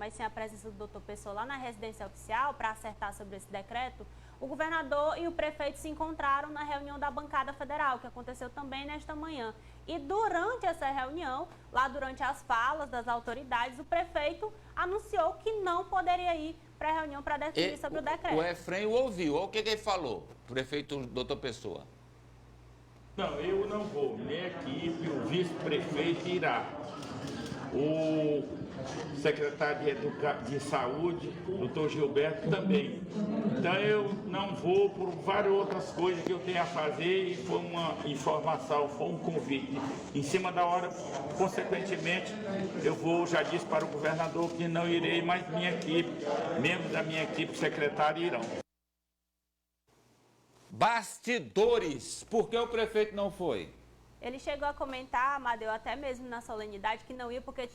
mas sim a presença do doutor Pessoa lá na residência oficial para acertar sobre esse decreto, o governador e o prefeito se encontraram na reunião da bancada federal, que aconteceu também nesta manhã. E durante essa reunião, lá durante as falas das autoridades, o prefeito anunciou que não poderia ir para a reunião para definir sobre o decreto. O Efraim ouviu. Olha o que ele falou, o prefeito doutor Pessoa. Não, eu não vou. Minha equipe, o vice-prefeito irá. O secretário de Saúde, doutor Gilberto, também. Então eu não vou por várias outras coisas que eu tenho a fazer e foi uma informação, foi um convite. Em cima da hora, consequentemente, eu vou, já disse para o governador que não irei, mas minha equipe, membros da minha equipe secretária irão. Bastidores, por que o prefeito não foi? Ele chegou a comentar, Amadeu, até mesmo na solenidade, que não ia porque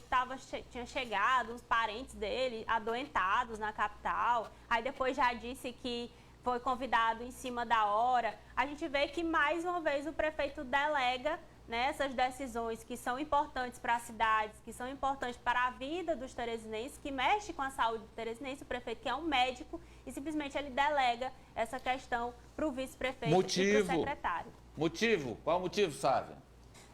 tinha chegado uns parentes dele adoentados na capital. Aí depois já disse que foi convidado em cima da hora. A gente vê que, mais uma vez, o prefeito delega, né, essas decisões que são importantes para as cidades, que são importantes para a vida dos teresinenses, que mexe com a saúde do teresinense, o prefeito que é um médico, e simplesmente ele delega essa questão para o vice-prefeito e para o secretário. Motivo? Qual o motivo, Sávia?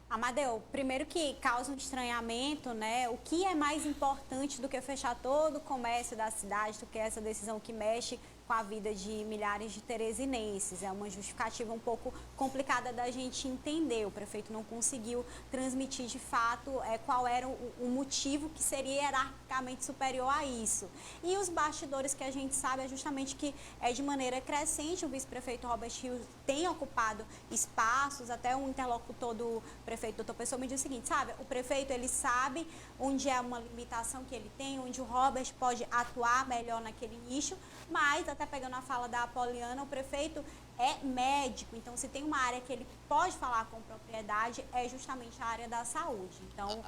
Amadeu, primeiro que causa um estranhamento, né? O que é mais importante do que fechar todo o comércio da cidade, do que essa decisão que mexe com a vida de milhares de teresinenses? É uma justificativa um pouco complicada da gente entender. O prefeito não conseguiu transmitir de fato qual era o motivo que seria hierarquicamente superior a isso. E os bastidores que a gente sabe é justamente que de maneira crescente o vice-prefeito Robert Rios tem ocupado espaços, até um interlocutor do prefeito, doutor Pessoa, me diz o seguinte, sabe, o prefeito ele sabe onde é uma limitação que ele tem, onde o Robert pode atuar melhor naquele nicho, mas até pegando a fala da Apoliana, o prefeito é médico, então se tem uma área que ele pode falar com propriedade, é justamente a área da saúde. Então,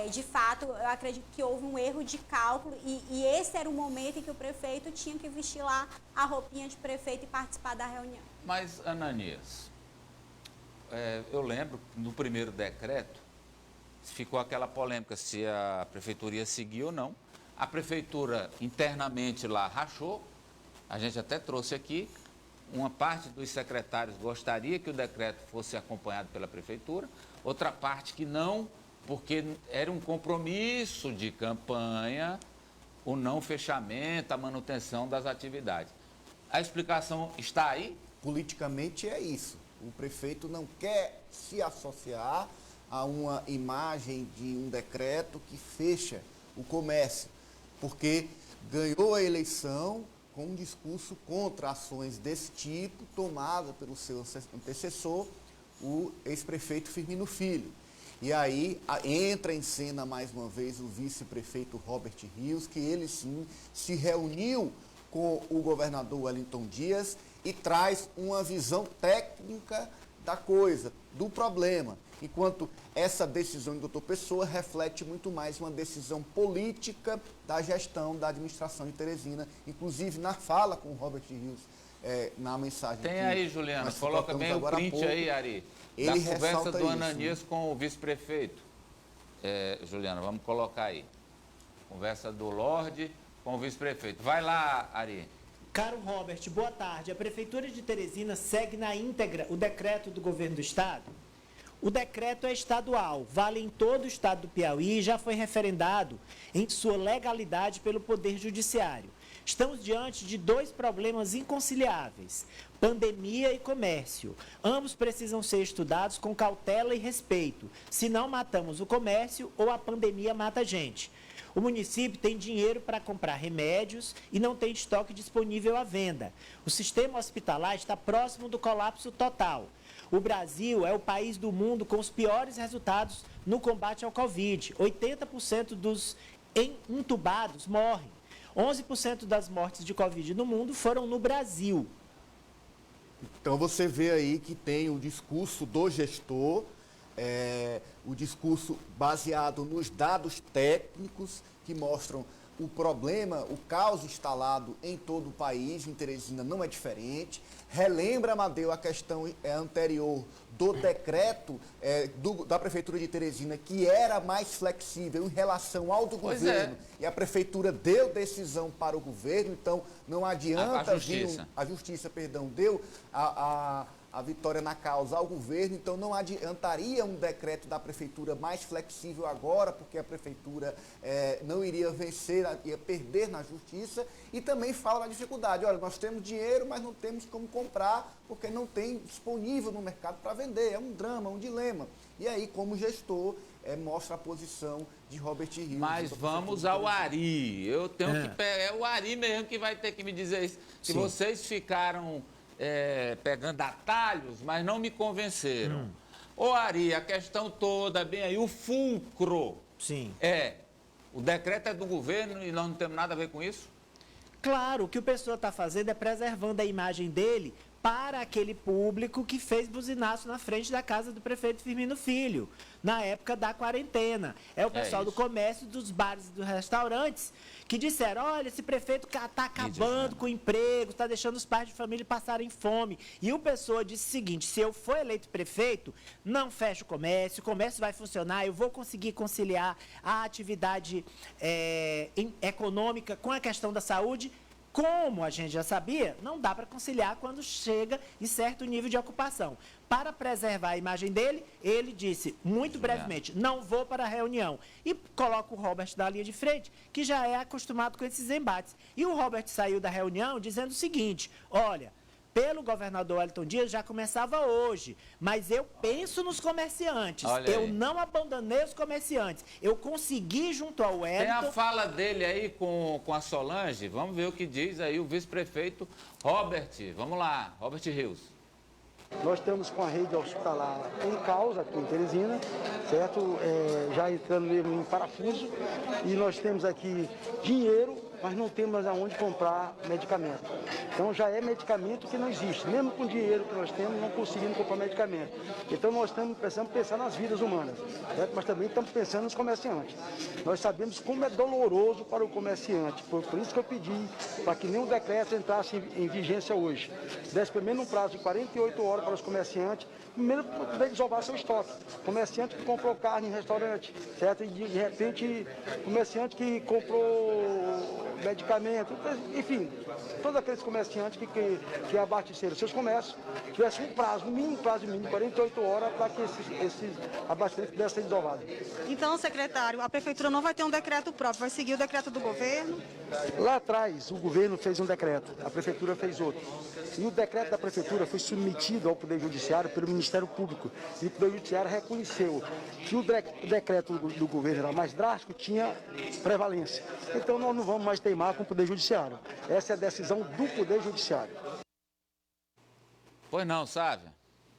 de fato, eu acredito que houve um erro de cálculo e esse era o momento em que o prefeito tinha que vestir lá a roupinha de prefeito e participar da reunião. Mas, Ananias, eu lembro, no primeiro decreto, ficou aquela polêmica se a prefeitura ia seguir ou não. A prefeitura internamente lá rachou, a gente até trouxe aqui, uma parte dos secretários gostaria que o decreto fosse acompanhado pela prefeitura, outra parte que não, porque era um compromisso de campanha, o não fechamento, a manutenção das atividades. A explicação está aí? Politicamente é isso. O prefeito não quer se associar a uma imagem de um decreto que fecha o comércio, porque ganhou a eleição com um discurso contra ações desse tipo, tomada pelo seu antecessor, o ex-prefeito Firmino Filho. E aí entra em cena mais uma vez o vice-prefeito Robert Rios, que ele sim se reuniu com o governador Wellington Dias e traz uma visão técnica da coisa, do problema. Enquanto essa decisão do doutor Pessoa reflete muito mais uma decisão política da gestão da administração de Teresina, inclusive na fala com o Robert Rios, na mensagem. Tem aí, Juliana, coloca bem o print aí, Ari, da conversa do Ananias com o vice-prefeito. Juliana, vamos colocar aí. Conversa do Lorde com o vice-prefeito. Vai lá, Ari. Caro Robert, boa tarde. A Prefeitura de Teresina segue na íntegra o decreto do governo do estado? O decreto é estadual, vale em todo o estado do Piauí e já foi referendado em sua legalidade pelo Poder Judiciário. Estamos diante de dois problemas inconciliáveis, pandemia e comércio. Ambos precisam ser estudados com cautela e respeito, senão matamos o comércio ou a pandemia mata a gente. O município tem dinheiro para comprar remédios e não tem estoque disponível à venda. O sistema hospitalar está próximo do colapso total. O Brasil é o país do mundo com os piores resultados no combate ao Covid. 80% dos entubados morrem. 11% das mortes de Covid no mundo foram no Brasil. Então você vê aí que tem o discurso do gestor, o discurso baseado nos dados técnicos que mostram o problema, o caos instalado em todo o país, em Teresina não é diferente. Relembra, Amadeu, a questão anterior do decreto da Prefeitura de Teresina, que era mais flexível em relação ao do governo, e a Prefeitura deu decisão para o governo, então não adianta... A Justiça deu a vitória na causa ao governo, então não adiantaria um decreto da Prefeitura mais flexível agora, porque a Prefeitura não iria vencer, ia perder na Justiça, e também fala na dificuldade. Olha, nós temos dinheiro, mas não temos como comprar, porque não tem disponível no mercado para vender. É um drama, um dilema. E aí, como gestor, mostra a posição de Robert Rios. Mas vamos ao Ari. Eu tenho que pegar, é o Ari mesmo que vai ter que me dizer isso. Que vocês ficaram... pegando atalhos, mas não me convenceram. Ô Ari, a questão toda, bem aí, o fulcro o decreto é do governo e nós não temos nada a ver com isso? Claro, o que o pessoal está fazendo é preservando a imagem dele para aquele público que fez buzinaço na frente da casa do prefeito Firmino Filho, na época da quarentena. É o pessoal do comércio, dos bares e dos restaurantes que disseram, olha, esse prefeito está acabando com o emprego, está deixando os pais de família passarem fome. E o pessoal disse o seguinte, se eu for eleito prefeito, não fecho o comércio vai funcionar, eu vou conseguir conciliar a atividade econômica com a questão da saúde. Como a gente já sabia, não dá para conciliar quando chega em certo nível de ocupação. Para preservar a imagem dele, ele disse, muito brevemente, não vou para a reunião. E coloca o Robert na linha de frente, que já é acostumado com esses embates. E o Robert saiu da reunião dizendo o seguinte, olha... Pelo governador Wellington Dias já começava hoje, mas eu penso nos comerciantes, eu não abandonei os comerciantes, eu consegui junto ao Wellington... Tem a fala dele aí com a Solange, vamos ver o que diz aí o vice-prefeito Robert, vamos lá, Robert Rios. Nós estamos com a rede hospitalar em causa aqui em Teresina, certo? Já entrando mesmo em parafuso, e nós temos aqui dinheiro, mas não temos aonde comprar medicamento. Então já é medicamento que não existe. Mesmo com o dinheiro que nós temos, não conseguimos comprar medicamento. Então nós estamos precisando pensar nas vidas humanas, certo? Mas também estamos pensando nos comerciantes. Nós sabemos como é doloroso para o comerciante. Por isso que eu pedi para que nenhum decreto entrasse em vigência hoje. Desse pelo menos um prazo de 48 horas para os comerciantes, primeiro para poder desovar seu estoque. Comerciante que comprou carne em restaurante, certo? E de repente, comerciante que comprou medicamento, enfim, todos aqueles comerciantes que abasteceram seus comércios tivessem um prazo mínimo de 48 horas para que esses abastecimentos pudessem ser desovados. Então, secretário, a prefeitura não vai ter um decreto próprio, vai seguir o decreto do governo? Lá atrás, o governo fez um decreto, a prefeitura fez outro. E o decreto da prefeitura foi submetido ao Poder Judiciário pelo Ministério Público. E o Poder Judiciário reconheceu que o decreto do governo era mais drástico, tinha prevalência. Então, nós não vamos mais teimar com o Poder Judiciário. Essa é a decisão do Poder Judiciário. Pois não, Sávia?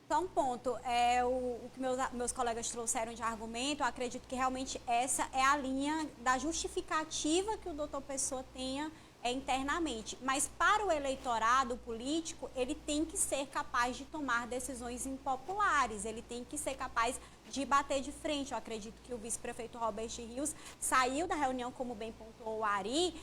Só um ponto, o que meus colegas trouxeram de argumento, eu acredito que realmente essa é a linha da justificativa que o doutor Pessoa tenha internamente. Mas para o eleitorado político, ele tem que ser capaz de tomar decisões impopulares, ele tem que ser capaz de bater de frente. Eu acredito que o vice-prefeito Robert Rios saiu da reunião, como bem pontuou o Ari,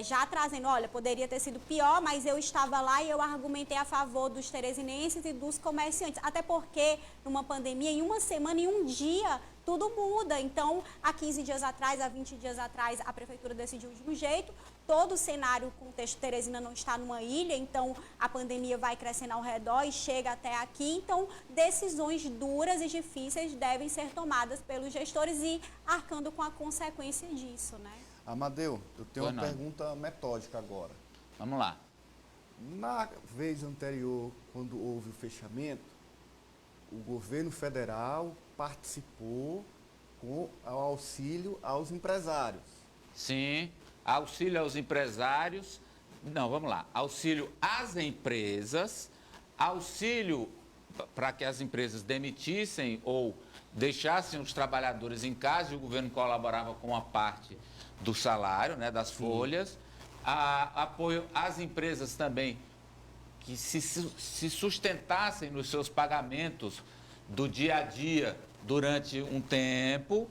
já trazendo, olha, poderia ter sido pior, mas eu estava lá e eu argumentei a favor dos teresinenses e dos comerciantes. Até porque, numa pandemia, em uma semana, em um dia, tudo muda. Então, há 15 dias atrás, há 20 dias atrás, a prefeitura decidiu de um jeito, todo o cenário, o contexto de Teresina não está numa ilha, então a pandemia vai crescendo ao redor e chega até aqui. Então, decisões duras e difíceis devem ser tomadas pelos gestores e arcando com a consequência disso, né? Amadeu, eu tenho uma pergunta metódica agora. Vamos lá. Na vez anterior, quando houve o fechamento, o governo federal participou com o auxílio aos empresários. Sim, auxílio aos empresários. Não, vamos lá. Auxílio às empresas, auxílio para que as empresas demitissem ou deixassem os trabalhadores em casa e o governo colaborava com uma parte do salário, né, das folhas. Apoio às empresas também que se sustentassem nos seus pagamentos do dia a dia durante um tempo.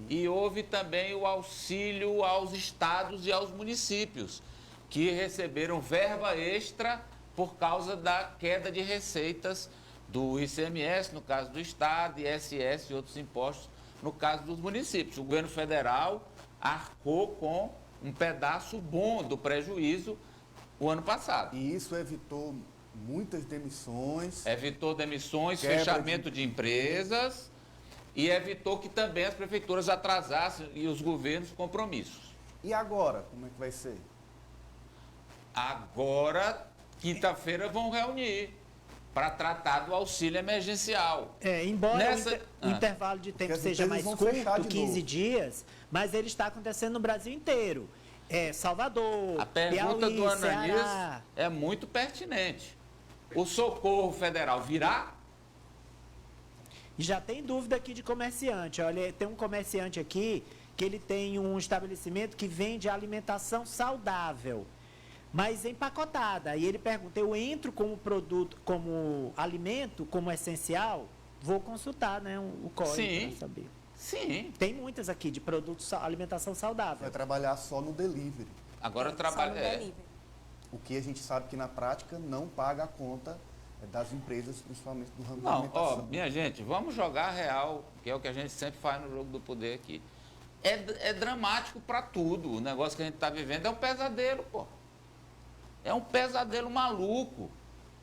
E houve também o auxílio aos estados e aos municípios, que receberam verba extra por causa da queda de receitas do ICMS, no caso do estado, ISS e outros impostos, no caso dos municípios. O governo federal arcou com um pedaço bom do prejuízo o ano passado. E isso evitou muitas demissões. Evitou demissões, Quebra fechamento de empresas e evitou que também as prefeituras atrasassem e os governos compromissos. E agora, como é que vai ser? Agora, quinta-feira, vão reunir para tratar do auxílio emergencial. Embora o intervalo de tempo Porque as seja mais empresas vão fechar curto, de 15 novo. dias, mas ele está acontecendo no Brasil inteiro. Salvador, A pergunta Piauí, do Ananias Ceará. é muito pertinente. O socorro federal virá? E já tem dúvida aqui de comerciante. Olha, tem um comerciante aqui que ele tem um estabelecimento que vende alimentação saudável, mas empacotada. E ele pergunta, eu entro como produto, como alimento, como essencial? Vou consultar, né, o código para saber. Sim. Tem muitas aqui de produtos, alimentação saudável. Vai trabalhar só no delivery. Agora Só trabalha. no delivery. O que a gente sabe que na prática não paga a conta das empresas, principalmente do ramo da Não, alimentação. minha gente, vamos jogar real, que é o que a gente sempre faz no jogo do poder aqui. É dramático para tudo. O negócio que a gente está vivendo é um pesadelo, pô. É um pesadelo maluco.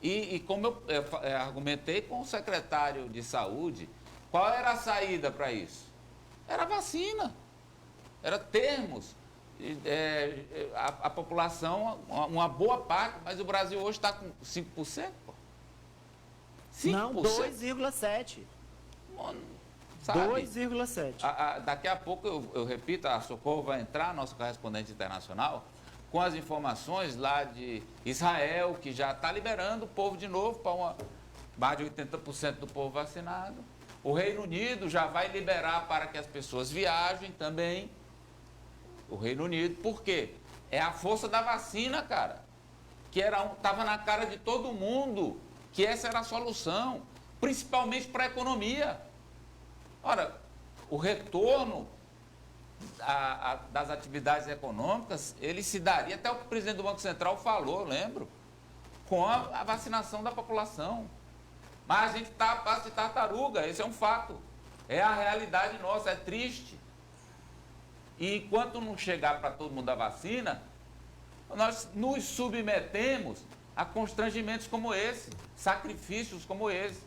E como eu argumentei com o secretário de saúde, qual era a saída para isso? Era vacina. Era termos. A população, uma boa parte, mas o Brasil hoje está com 5%, pô. 5%. Não, 2,7%. Sabe? 2,7%. Daqui a pouco, eu repito, a Socorro vai entrar, nosso correspondente internacional, com as informações lá de Israel, que já está liberando o povo de novo para mais de 80% do povo vacinado. O Reino Unido já vai liberar para que as pessoas viajem também. O Reino Unido, por quê? É a força da vacina, cara. Que estava na cara de todo mundo, que essa era a solução, principalmente para a economia. Ora, o retorno das atividades econômicas, ele se daria, até o presidente do Banco Central falou, lembro, com a vacinação da população. Mas a gente está a passo de tartaruga, esse é um fato. É a realidade nossa, é triste. E enquanto não chegar para todo mundo a vacina, nós nos submetemos a constrangimentos como esse, sacrifícios como esse.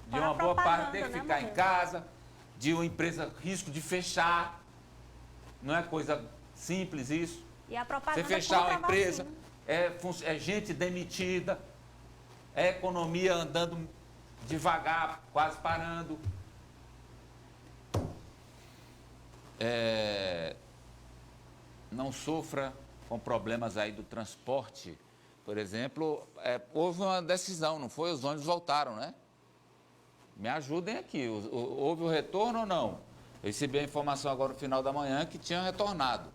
De uma boa parte ter que ficar em casa, de uma empresa risco de fechar. Não é coisa simples isso. E a propaganda você fechar uma contra a empresa, vacina. é gente demitida, é economia andando devagar, quase parando. Não sofra com problemas aí do transporte. Por exemplo, houve uma decisão, não foi? Os ônibus voltaram, né? Me ajudem aqui. Houve o retorno ou não? Eu recebi a informação agora no final da manhã que tinha retornado.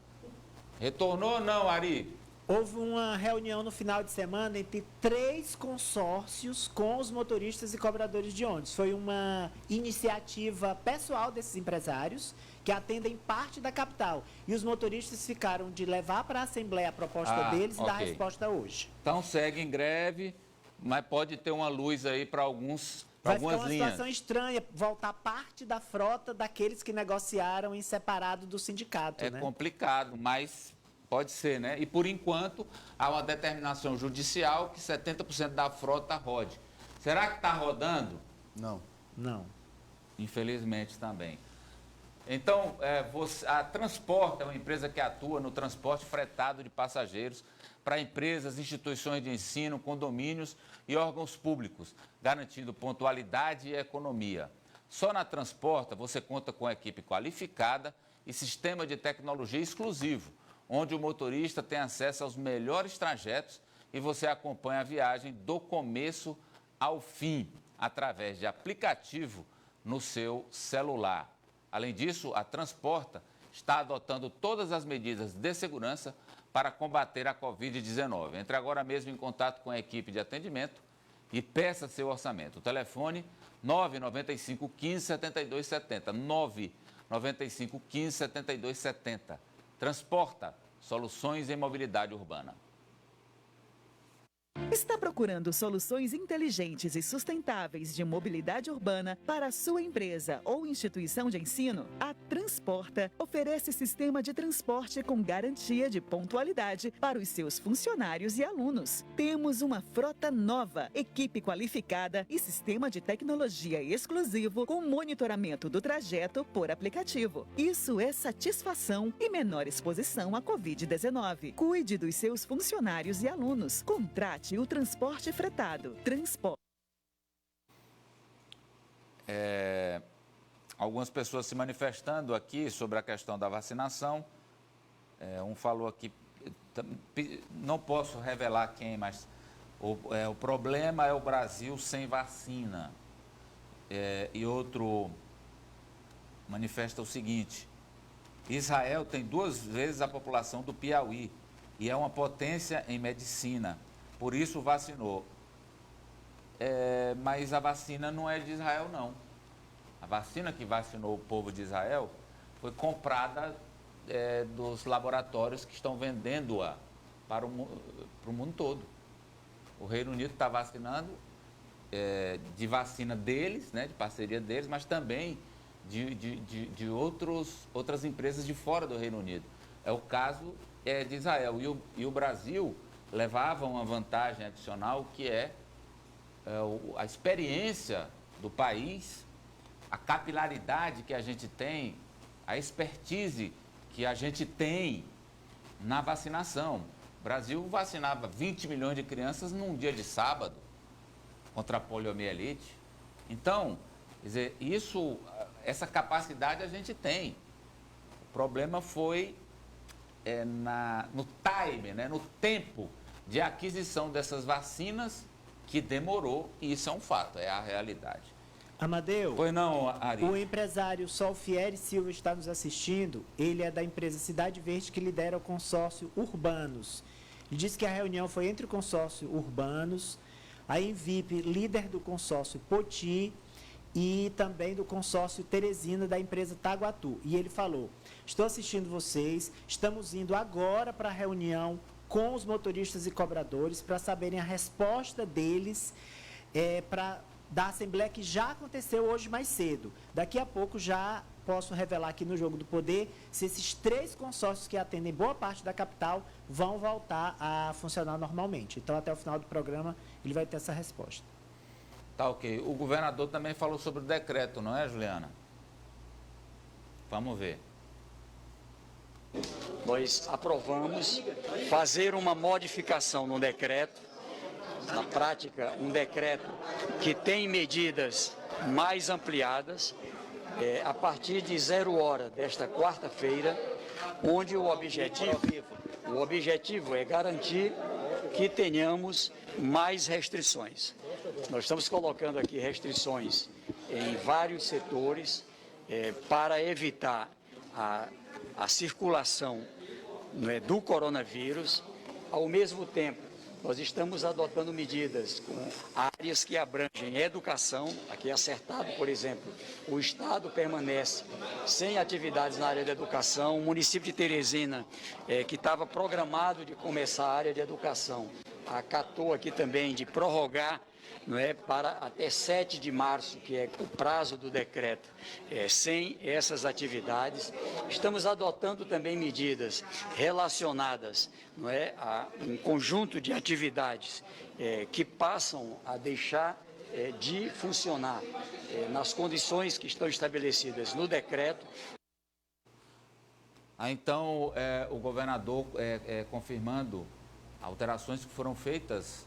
Retornou ou não, Ari? Houve uma reunião no final de semana entre 3 consórcios com os motoristas e cobradores de ônibus. Foi uma iniciativa pessoal desses empresários que atendem parte da capital. E os motoristas ficaram de levar para a Assembleia a proposta deles e dar a resposta hoje. Então segue em greve, mas pode ter uma luz aí para algumas linhas. Vai ficar uma situação estranha, voltar parte da frota daqueles que negociaram em separado do sindicato. É complicado, mas pode ser, né? E por enquanto há uma determinação judicial que 70% da frota rode. Será que está rodando? Não. Infelizmente também. Então, a Transporta é uma empresa que atua no transporte fretado de passageiros para empresas, instituições de ensino, condomínios e órgãos públicos, garantindo pontualidade e economia. Só na Transporta você conta com equipe qualificada e sistema de tecnologia exclusivo, onde o motorista tem acesso aos melhores trajetos e você acompanha a viagem do começo ao fim, através de aplicativo no seu celular. Além disso, a Transporta está adotando todas as medidas de segurança para combater a Covid-19. Entre agora mesmo em contato com a equipe de atendimento e peça seu orçamento. O telefone 995 15 72 70, 95 15 72 70. Transporta, soluções em mobilidade urbana. Está procurando soluções inteligentes e sustentáveis de mobilidade urbana para a sua empresa ou instituição de ensino? A Transporta oferece sistema de transporte com garantia de pontualidade para os seus funcionários e alunos. Temos uma frota nova, equipe qualificada e sistema de tecnologia exclusivo com monitoramento do trajeto por aplicativo. Isso é satisfação e menor exposição à Covid-19. Cuide dos seus funcionários e alunos. Contrate o transporte fretado. Transporte. Algumas pessoas se manifestando aqui sobre a questão da vacinação. Um falou aqui, não posso revelar quem, mas o problema é o Brasil sem vacina. E outro manifesta o seguinte: Israel tem 2 vezes a população do Piauí e é uma potência em medicina. Por isso vacinou. Mas a vacina não é de Israel, não. A vacina que vacinou o povo de Israel foi comprada dos laboratórios que estão vendendo-a para o mundo todo. O Reino Unido está vacinando de vacina deles, né, de parceria deles, mas também de outras empresas de fora do Reino Unido. É o caso de Israel. E o Brasil levava uma vantagem adicional, que a experiência do país, a capilaridade que a gente tem, a expertise que a gente tem na vacinação. O Brasil vacinava 20 milhões de crianças num dia de sábado contra a poliomielite. Então, quer dizer, essa capacidade a gente tem. O problema foi no time, né, no tempo de aquisição dessas vacinas, que demorou, e isso é um fato, é a realidade. Amadeu, Pois não, Ari? O empresário Solfieri Silva está nos assistindo. Ele é da empresa Cidade Verde, que lidera o consórcio Urbanos. Ele disse que a reunião foi entre o consórcio Urbanos, a Envip, líder do consórcio Poti, e também do consórcio Teresina, da empresa Taguatu. E ele falou: estou assistindo vocês, estamos indo agora para a reunião com os motoristas e cobradores para saberem a resposta deles da Assembleia, que já aconteceu hoje mais cedo. Daqui a pouco já posso revelar aqui no Jogo do Poder se esses 3 consórcios que atendem boa parte da capital vão voltar a funcionar normalmente. Então, até o final do programa, ele vai ter essa resposta. Tá ok. O governador também falou sobre o decreto, não é, Juliana? Vamos ver. Nós aprovamos fazer uma modificação no decreto, na prática, um decreto que tem medidas mais ampliadas, a partir de 0 hora desta quarta-feira, onde o objetivo é garantir que tenhamos mais restrições. Nós estamos colocando aqui restrições em vários setores para evitar a circulação do coronavírus. Ao mesmo tempo, nós estamos adotando medidas com áreas que abrangem educação. Aqui é acertado, por exemplo, o Estado permanece sem atividades na área da educação. O município de Teresina, que estava programado de começar a área de educação, acatou aqui também de prorrogar para até 7 de março, que é o prazo do decreto, sem essas atividades. Estamos adotando também medidas relacionadas a um conjunto de atividades que passam a deixar de funcionar nas condições que estão estabelecidas no decreto. Então, o governador confirmando alterações que foram feitas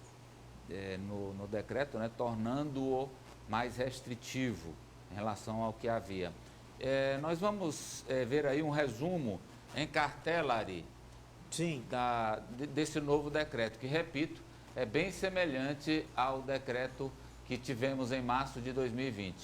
no decreto, tornando-o mais restritivo em relação ao que havia. Nós vamos ver aí um resumo em cartela, Ari, Sim. Desse novo decreto, que, repito, é bem semelhante ao decreto que tivemos em março de 2020.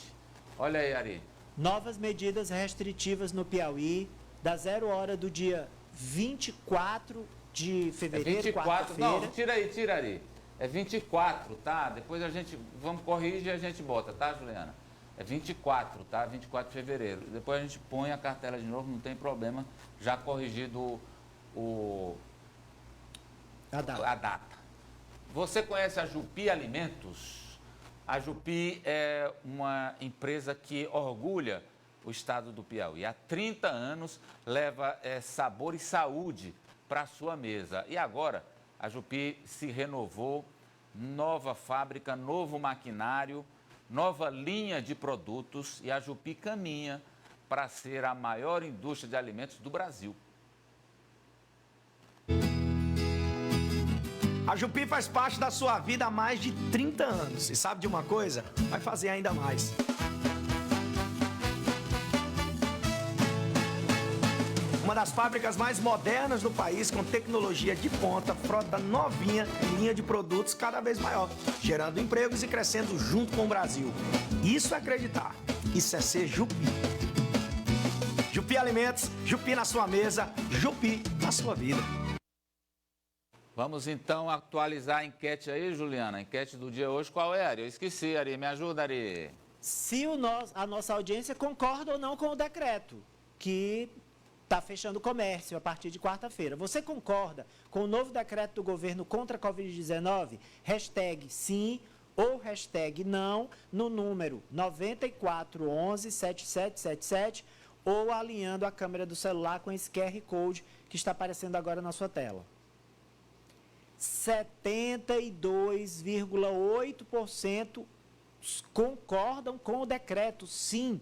Olha aí, Ari. Novas medidas restritivas no Piauí, da 0 hora do dia 24 de fevereiro, 24, quarta-feira. não, tira, Ari. É 24, tá? Depois vamos corrigir e a gente bota, tá, Juliana? É 24, tá? 24 de fevereiro. Depois a gente põe a cartela de novo, não tem problema, já corrigido a data. Você conhece a Jupi Alimentos? A Jupi é uma empresa que orgulha o estado do Piauí. Há 30 anos leva sabor e saúde para a sua mesa. E agora a Jupi se renovou, nova fábrica, novo maquinário, nova linha de produtos e a Jupi caminha para ser a maior indústria de alimentos do Brasil. A Jupi faz parte da sua vida há mais de 30 anos. E sabe de uma coisa? Vai fazer ainda mais. Uma das fábricas mais modernas do país, com tecnologia de ponta, frota novinha e linha de produtos cada vez maior, gerando empregos e crescendo junto com o Brasil. Isso é acreditar. Isso é ser Jupi. Jupi Alimentos, Jupi na sua mesa, Jupi na sua vida. Vamos então atualizar a enquete aí, Juliana. A enquete do dia hoje, qual é, Ari? Eu esqueci, Ari. Me ajuda, Ari. Se a nossa audiência concorda ou não com o decreto, que está fechando o comércio a partir de quarta-feira. Você concorda com o novo decreto do governo contra a Covid-19? Hashtag sim ou hashtag não no número 9411-7777 ou alinhando a câmera do celular com esse QR Code que está aparecendo agora na sua tela. 72,8% concordam com o decreto, sim.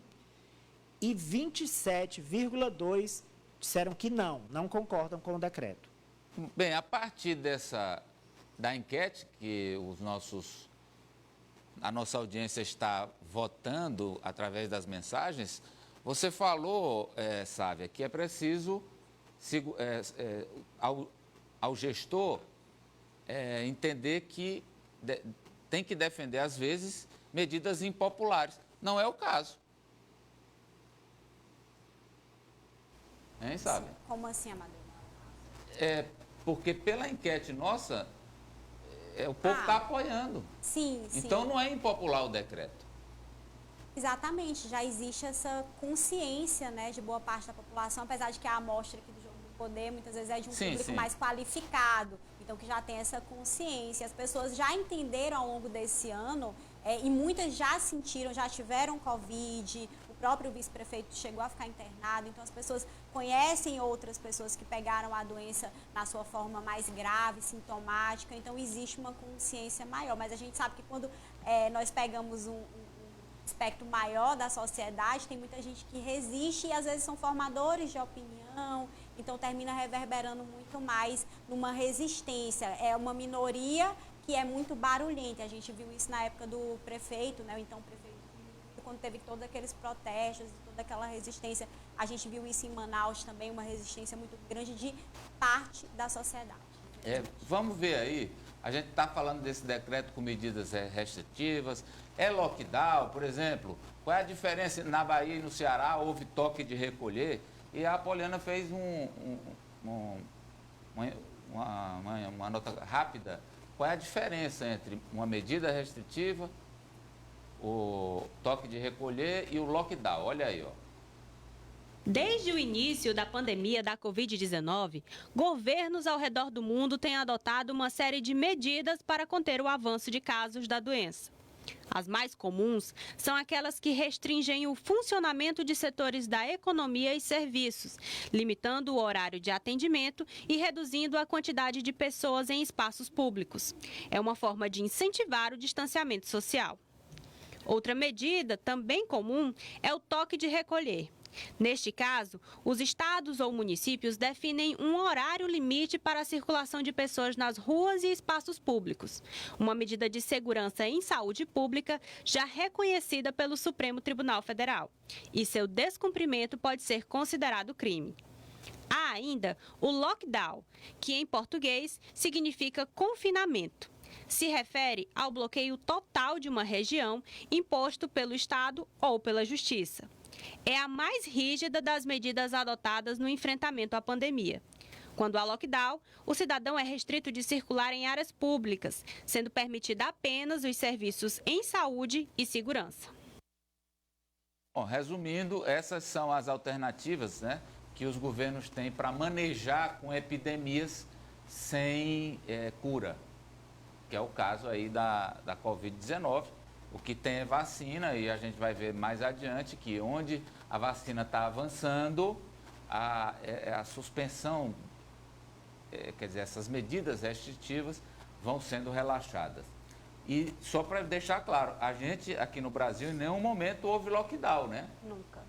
E 27,2% disseram que não concordam com o decreto. Bem, a partir da enquete que a nossa audiência está votando através das mensagens, você falou, Sávia, que é preciso ao gestor entender que tem que defender, às vezes, medidas impopulares. Não é o caso. Hein, sabe? Como assim, Amadeu? Porque pela enquete nossa, o povo está apoiando. Sim. Então não é impopular o decreto. Exatamente, já existe essa consciência, né, de boa parte da população, apesar de que a amostra aqui do Jogo do Poder muitas vezes é de um público mais qualificado, então que já tem essa consciência. As pessoas já entenderam ao longo desse ano e muitas já sentiram, já tiveram Covid, o próprio vice-prefeito chegou a ficar internado, então as pessoas conhecem outras pessoas que pegaram a doença na sua forma mais grave, sintomática, então existe uma consciência maior. Mas a gente sabe que quando nós pegamos um aspecto maior da sociedade, tem muita gente que resiste e às vezes são formadores de opinião, então termina reverberando muito mais numa resistência. É uma minoria que é muito barulhenta. A gente viu isso na época do prefeito, né? Então o prefeito, quando teve todos aqueles protestos, toda aquela resistência, a gente viu isso em Manaus também, uma resistência muito grande de parte da sociedade. Vamos ver aí, a gente está falando desse decreto com medidas restritivas, lockdown, por exemplo, qual é a diferença? Na Bahia e no Ceará houve toque de recolher e a Poliana fez uma nota rápida. Qual é a diferença entre uma medida restritiva, o toque de recolher e o lockdown? Olha aí, ó. Desde o início da pandemia da Covid-19, governos ao redor do mundo têm adotado uma série de medidas para conter o avanço de casos da doença. As mais comuns são aquelas que restringem o funcionamento de setores da economia e serviços, limitando o horário de atendimento e reduzindo a quantidade de pessoas em espaços públicos. É uma forma de incentivar o distanciamento social. Outra medida, também comum, é o toque de recolher. Neste caso, os estados ou municípios definem um horário limite para a circulação de pessoas nas ruas e espaços públicos, uma medida de segurança em saúde pública já reconhecida pelo Supremo Tribunal Federal, e seu descumprimento pode ser considerado crime. Há ainda o lockdown, que em português significa confinamento. Se refere ao bloqueio total de uma região imposto pelo Estado ou pela Justiça. É a mais rígida das medidas adotadas no enfrentamento à pandemia. Quando há lockdown, o cidadão é restrito de circular em áreas públicas, sendo permitida apenas os serviços em saúde e segurança. Bom, resumindo, essas são as alternativas, né, que os governos têm para manejar com epidemias sem cura, que é o caso aí da Covid-19. O que tem é vacina e a gente vai ver mais adiante que onde a vacina está avançando, a suspensão, quer dizer, essas medidas restritivas vão sendo relaxadas. E só para deixar claro, a gente aqui no Brasil em nenhum momento houve lockdown, né? Nunca.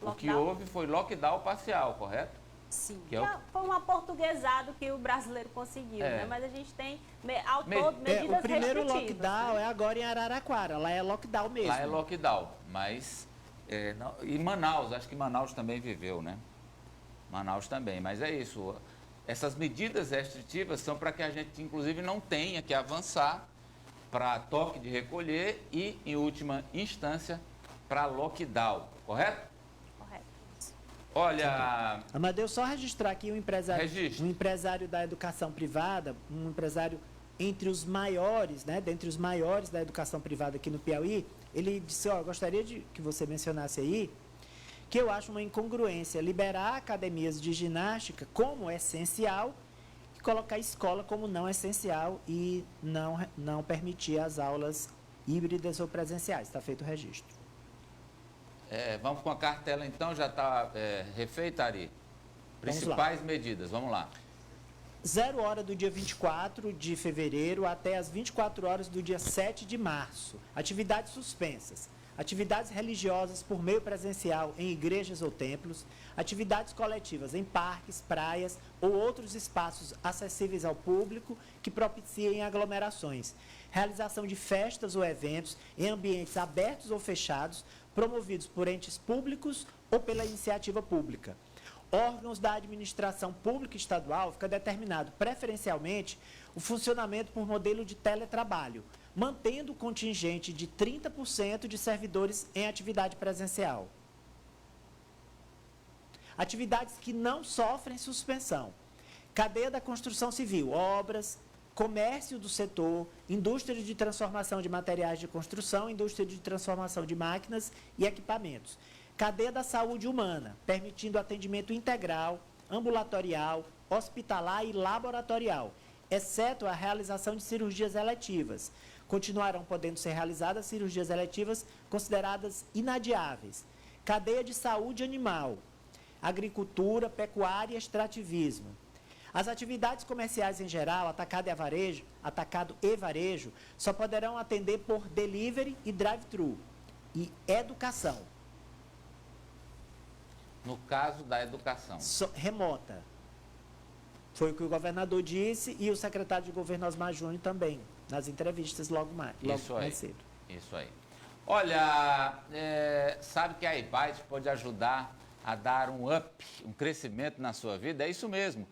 O que houve foi lockdown parcial, correto? Sim. Que é Foi um aportuguesado que o brasileiro conseguiu, né? Mas a gente tem, ao todo, medidas o primeiro restritivas, lockdown né? é agora em Araraquara, lá é lockdown mesmo. Lá é lockdown, mas... e Manaus, acho que Manaus também viveu, né? Manaus também, mas é isso. Essas medidas restritivas são para que a gente, inclusive, não tenha que avançar para toque de recolher e, em última instância, para lockdown, correto? Correto. Olha... Amadeu, só registrar aqui um empresário da educação privada, um empresário entre os maiores, né, dentre os maiores da educação privada aqui no Piauí, ele disse, gostaria que você mencionasse aí, que eu acho uma incongruência liberar academias de ginástica como essencial e colocar a escola como não essencial e não permitir as aulas híbridas ou presenciais. Está feito o registro. Vamos com a cartela então, já está refeita, Ari? Principais medidas, vamos lá. 0 hora do dia 24 de fevereiro até as 24 horas do dia 7 de março. Atividades suspensas. Atividades religiosas por meio presencial em igrejas ou templos, atividades coletivas em parques, praias ou outros espaços acessíveis ao público que propiciem aglomerações, realização de festas ou eventos em ambientes abertos ou fechados, promovidos por entes públicos ou pela iniciativa pública. Órgãos da administração pública estadual fica determinado preferencialmente o funcionamento por modelo de teletrabalho, mantendo o contingente de 30% de servidores em atividade presencial. Atividades que não sofrem suspensão. Cadeia da construção civil, obras, comércio do setor, indústria de transformação de materiais de construção, indústria de transformação de máquinas e equipamentos. Cadeia da saúde humana, permitindo atendimento integral, ambulatorial, hospitalar e laboratorial, exceto a realização de cirurgias eletivas. Continuarão podendo ser realizadas cirurgias eletivas consideradas inadiáveis. Cadeia de saúde animal, agricultura, pecuária e extrativismo. As atividades comerciais em geral, atacado e varejo, só poderão atender por delivery e drive-thru. E educação. No caso da educação. Remota. Foi o que o governador disse e o secretário de governo Osmar Júnior também, nas entrevistas logo mais cedo. Isso aí. Olha, sabe que a iByte pode ajudar a dar um up, um crescimento na sua vida? É isso mesmo.